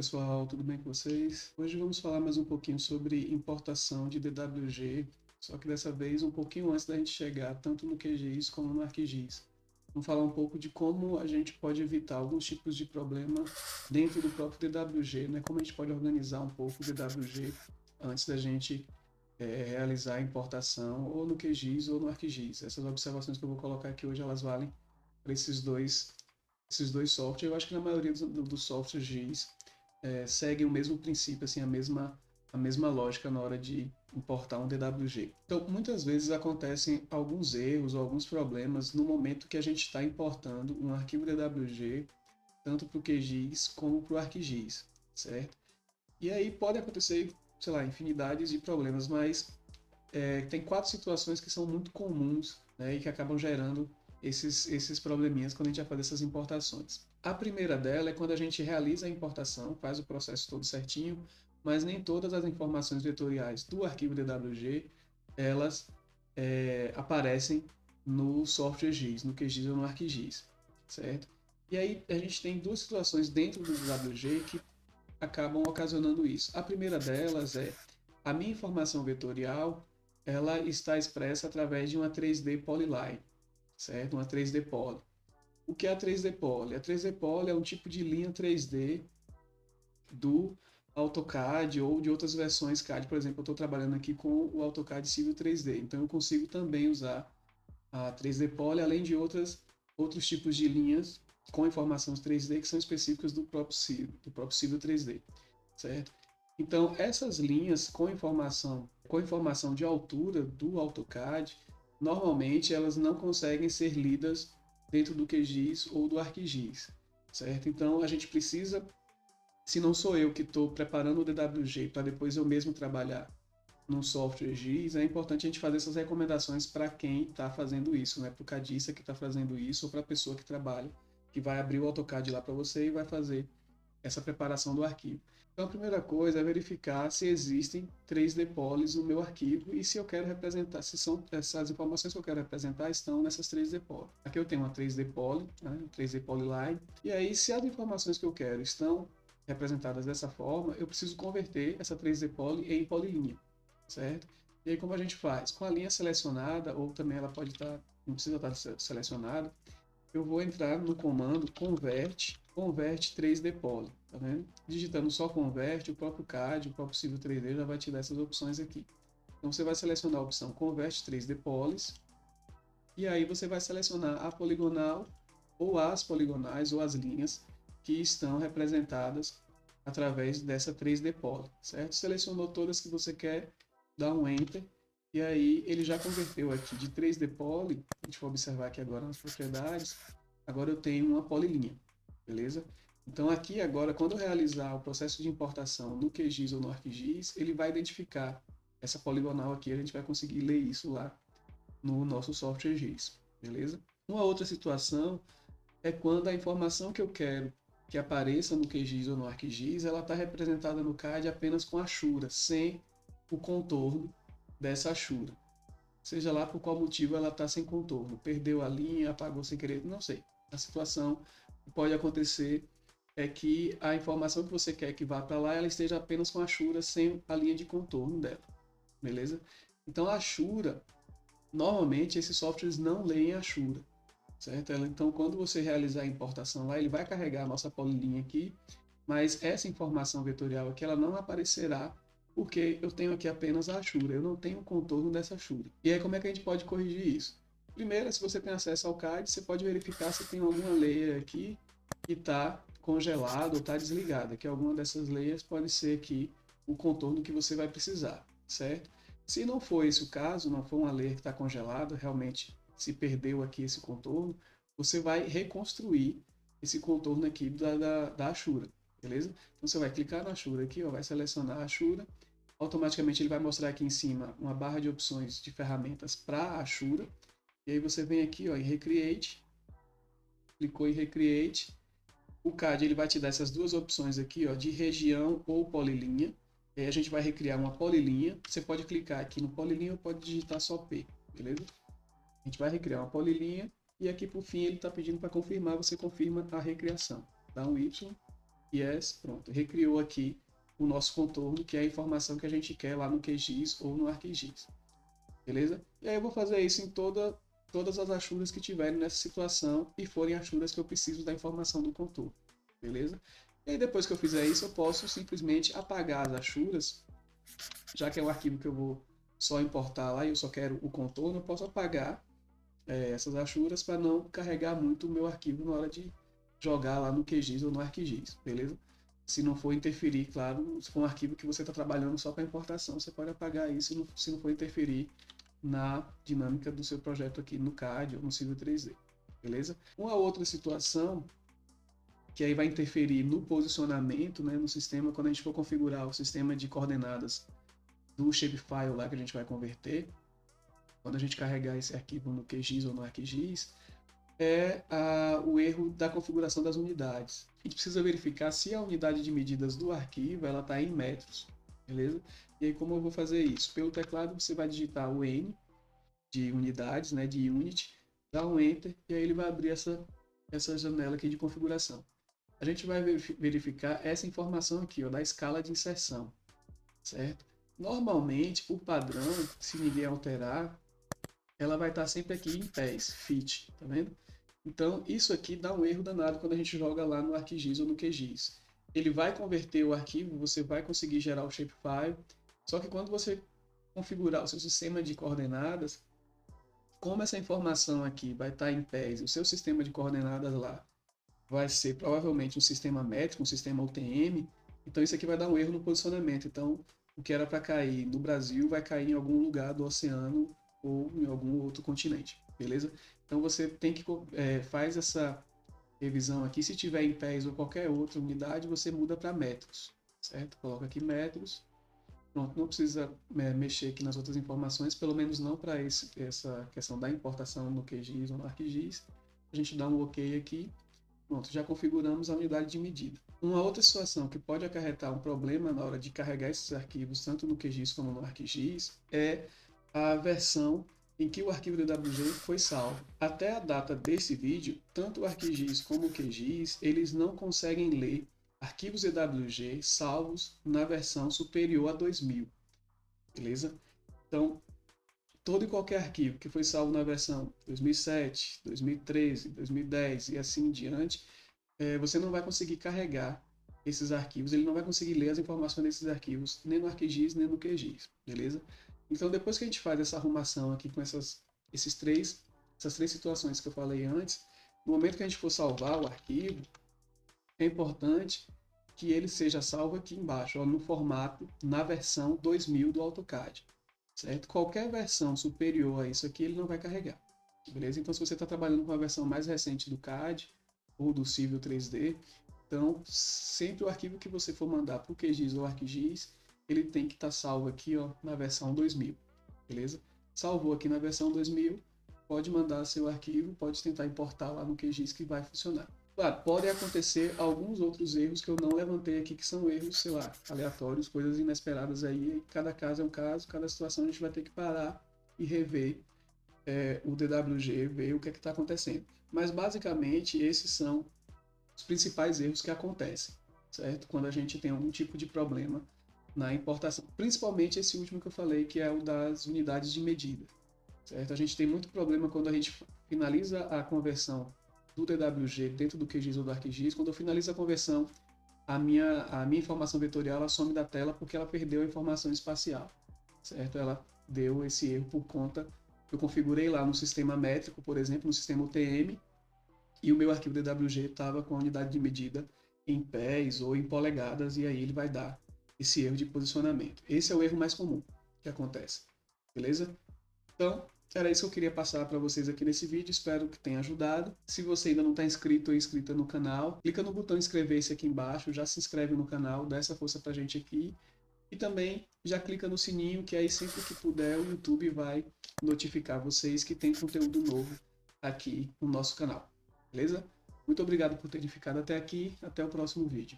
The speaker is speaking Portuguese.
pessoal, tudo bem com vocês? Hoje vamos falar mais um pouquinho sobre importação de DWG, só que dessa vez um pouquinho antes da gente chegar tanto no QGIS como no ArcGIS. Vamos falar um pouco de como a gente pode evitar alguns tipos de problema dentro do próprio DWG, né? Como a gente pode organizar um pouco o DWG antes da gente realizar a importação ou no QGIS ou no ArcGIS. Essas observações que eu vou colocar aqui hoje, elas valem para esses dois softwares. Eu acho que na maioria dos softwares GIS seguem o mesmo princípio, assim, a mesma lógica na hora de importar um DWG. Então, muitas vezes acontecem alguns erros ou alguns problemas no momento que a gente está importando um arquivo DWG, tanto para o QGIS como para o ArcGIS, certo? E aí pode acontecer, sei lá, infinidades de problemas, mas tem 4 situações que são muito comuns, né, e que acabam gerando esses probleminhas quando a gente vai fazer essas importações. A primeira dela é quando a gente realiza a importação, faz o processo todo certinho, mas nem todas as informações vetoriais do arquivo DWG elas aparecem no software GIS, no QGIS ou no ArcGIS, certo? E aí a gente tem 2 situações dentro do DWG que acabam ocasionando isso. A primeira delas é a minha informação vetorial, ela está expressa através de uma 3D Polyline, certo? Uma 3D Poly. O que é a 3D Poly? A 3D Poly é um tipo de linha 3D do AutoCAD ou de outras versões CAD. Por exemplo, eu estou trabalhando aqui com o AutoCAD Civil 3D, então eu consigo também usar a 3D Poly, além de outros tipos de linhas com informações 3D que são específicas do próprio Civil 3D, certo? Então, essas linhas com informação de altura do AutoCAD, normalmente elas não conseguem ser lidas dentro do QGIS ou do ArcGIS, certo? Então, a gente precisa, se não sou eu que estou preparando o DWG para depois eu mesmo trabalhar no software GIS, é importante a gente fazer essas recomendações para quem está fazendo isso, né? Para o cadista que está fazendo isso ou para a pessoa que trabalha, que vai abrir o AutoCAD lá para você e vai fazer essa preparação do arquivo. Então a primeira coisa é verificar se existem 3D polys no meu arquivo e se eu quero representar, se são essas informações que eu quero representar estão nessas 3D poly. Aqui eu tenho uma 3D poly, né, 3D polyline, e aí se as informações que eu quero estão representadas dessa forma, eu preciso converter essa 3D poly em polylinha, certo? E aí como a gente faz? Com a linha selecionada, ou também ela pode estar, não precisa estar selecionada, eu vou entrar no comando convert 3D Poly, tá vendo? Digitando só convert, o próprio CAD, o próprio Civil 3D já vai te dar essas opções aqui. Então você vai selecionar a opção convert 3D Polys, e aí você vai selecionar a poligonal, ou as poligonais, ou as linhas que estão representadas através dessa 3D Poly, certo? Selecionou todas que você quer, dá um Enter, e aí ele já converteu aqui de 3D Poly, a gente vai observar aqui agora nas propriedades, agora eu tenho uma polilinha, beleza? Então aqui agora, quando eu realizar o processo de importação no QGIS ou no ArcGIS, ele vai identificar essa poligonal aqui, a gente vai conseguir ler isso lá no nosso software GIS, beleza? Uma outra situação é quando a informação que eu quero que apareça no QGIS ou no ArcGIS, ela está representada no CAD apenas com a Ashura, sem o contorno dessa Ashura. Seja lá por qual motivo ela está sem contorno, perdeu a linha, apagou sem querer, não sei. A situação que pode acontecer é que a informação que você quer que vá para lá, ela esteja apenas com a Ashura, sem a linha de contorno dela, beleza? Então a Ashura, normalmente esses softwares não leem a Ashura, certo? Então quando você realizar a importação lá, ele vai carregar a nossa polilinha aqui, mas essa informação vetorial aqui ela não aparecerá porque eu tenho aqui apenas a Ashura, eu não tenho o contorno dessa Ashura. E aí como é que a gente pode corrigir isso? Primeiro, se você tem acesso ao CAD, você pode verificar se tem alguma layer aqui que está congelada ou está desligada, que alguma dessas layers pode ser aqui o contorno que você vai precisar, certo? Se não for esse o caso, não for uma layer que está congelada, realmente se perdeu aqui esse contorno, você vai reconstruir esse contorno aqui da Ashura, beleza? Então você vai clicar na Ashura aqui, ó, vai selecionar a Ashura, automaticamente ele vai mostrar aqui em cima uma barra de opções de ferramentas para a Ashura, e aí você vem aqui ó, em Recreate, clicou em Recreate, o CAD ele vai te dar essas duas opções aqui ó, de região ou polilinha, e aí a gente vai recriar uma polilinha, você pode clicar aqui no polilinha ou pode digitar só P, beleza? A gente vai recriar uma polilinha, e aqui por fim ele está pedindo para confirmar, você confirma a recriação, dá um Y, Yes, pronto. Recriou aqui o nosso contorno, que é a informação que a gente quer lá no QGIS ou no ArcGIS. Beleza? E aí eu vou fazer isso em todas as achuras que tiverem nessa situação e forem achuras que eu preciso da informação do contorno. Beleza? E aí depois que eu fizer isso, eu posso simplesmente apagar as achuras, já que é um arquivo que eu vou só importar lá e eu só quero o contorno, eu posso apagar essas achuras para não carregar muito o meu arquivo na hora de jogar lá no QGIS ou no ArcGIS, beleza? Se não for interferir, claro, se for um arquivo que você está trabalhando só para importação, você pode apagar isso se não for interferir na dinâmica do seu projeto aqui no CAD ou no Civil 3D, beleza? Uma outra situação que aí vai interferir no posicionamento, né, no sistema, quando a gente for configurar o sistema de coordenadas do shapefile lá que a gente vai converter, quando a gente carregar esse arquivo no QGIS ou no ArcGIS, o erro da configuração das unidades. A gente precisa verificar se a unidade de medidas do arquivo ela está em metros, beleza? E aí como eu vou fazer isso? Pelo teclado você vai digitar o N de unidades, né, de unit, dá um Enter e aí ele vai abrir essa janela aqui de configuração. A gente vai verificar essa informação aqui, ó, da escala de inserção, certo? Normalmente, o padrão, se ninguém alterar, ela vai estar sempre aqui em pés, fit, tá vendo? Então, isso aqui dá um erro danado quando a gente joga lá no ArcGIS ou no QGIS. Ele vai converter o arquivo, você vai conseguir gerar o shapefile, só que quando você configurar o seu sistema de coordenadas, como essa informação aqui vai estar em pés, o seu sistema de coordenadas lá vai ser provavelmente um sistema métrico, um sistema UTM, então isso aqui vai dar um erro no posicionamento. Então, o que era para cair no Brasil vai cair em algum lugar do oceano ou em algum outro continente, beleza? Então você tem que faz essa revisão aqui, se tiver em pés ou qualquer outra unidade, você muda para metros, certo? Coloca aqui metros, pronto, não precisa mexer aqui nas outras informações, pelo menos não para essa questão da importação no QGIS ou no ArcGIS. A gente dá um OK aqui, pronto, já configuramos a unidade de medida. Uma outra situação que pode acarretar um problema na hora de carregar esses arquivos, tanto no QGIS como no ArcGIS, é a versão em que o arquivo DWG foi salvo. Até a data desse vídeo, tanto o ArcGIS como o QGIS, eles não conseguem ler arquivos DWG salvos na versão superior a 2000, beleza? Então, todo e qualquer arquivo que foi salvo na versão 2007, 2013, 2010 e assim em diante, você não vai conseguir carregar esses arquivos, ele não vai conseguir ler as informações desses arquivos nem no ArcGIS nem no QGIS, beleza? Então, depois que a gente faz essa arrumação aqui com essas três situações que eu falei antes, no momento que a gente for salvar o arquivo, é importante que ele seja salvo aqui embaixo, ó, no formato, na versão 2000 do AutoCAD, certo? Qualquer versão superior a isso aqui, ele não vai carregar, beleza? Então, se você está trabalhando com a versão mais recente do CAD ou do Civil 3D, então, sempre o arquivo que você for mandar para o QGIS ou ArcGIS, ele tem que estar salvo aqui, ó, na versão 2000, beleza? Salvou aqui na versão 2000, pode mandar seu arquivo, pode tentar importar lá no QGIS que vai funcionar. Claro, podem acontecer alguns outros erros que eu não levantei aqui, que são erros, sei lá, aleatórios, coisas inesperadas aí. Cada caso é um caso, cada situação a gente vai ter que parar e rever o DWG, ver o que é que está acontecendo. Mas basicamente esses são os principais erros que acontecem, certo? Quando a gente tem algum tipo de problema na importação, principalmente esse último que eu falei, que é o das unidades de medida, certo? A gente tem muito problema quando a gente finaliza a conversão do DWG dentro do QGIS ou do ArcGIS. Quando eu finalizo a conversão, a minha informação vetorial ela some da tela porque ela perdeu a informação espacial, certo? Ela deu esse erro por conta que eu configurei lá no sistema métrico, por exemplo, no sistema UTM, e o meu arquivo DWG estava com a unidade de medida em pés ou em polegadas, e aí ele vai dar esse erro de posicionamento. Esse é o erro mais comum que acontece, beleza? Então, era isso que eu queria passar para vocês aqui nesse vídeo, espero que tenha ajudado. Se você ainda não está inscrito ou inscrita no canal, clica no botão inscrever-se aqui embaixo, já se inscreve no canal, dá essa força para a gente aqui. E também já clica no sininho, que aí sempre que puder o YouTube vai notificar vocês que tem conteúdo novo aqui no nosso canal, beleza? Muito obrigado por terem ficado até aqui, até o próximo vídeo.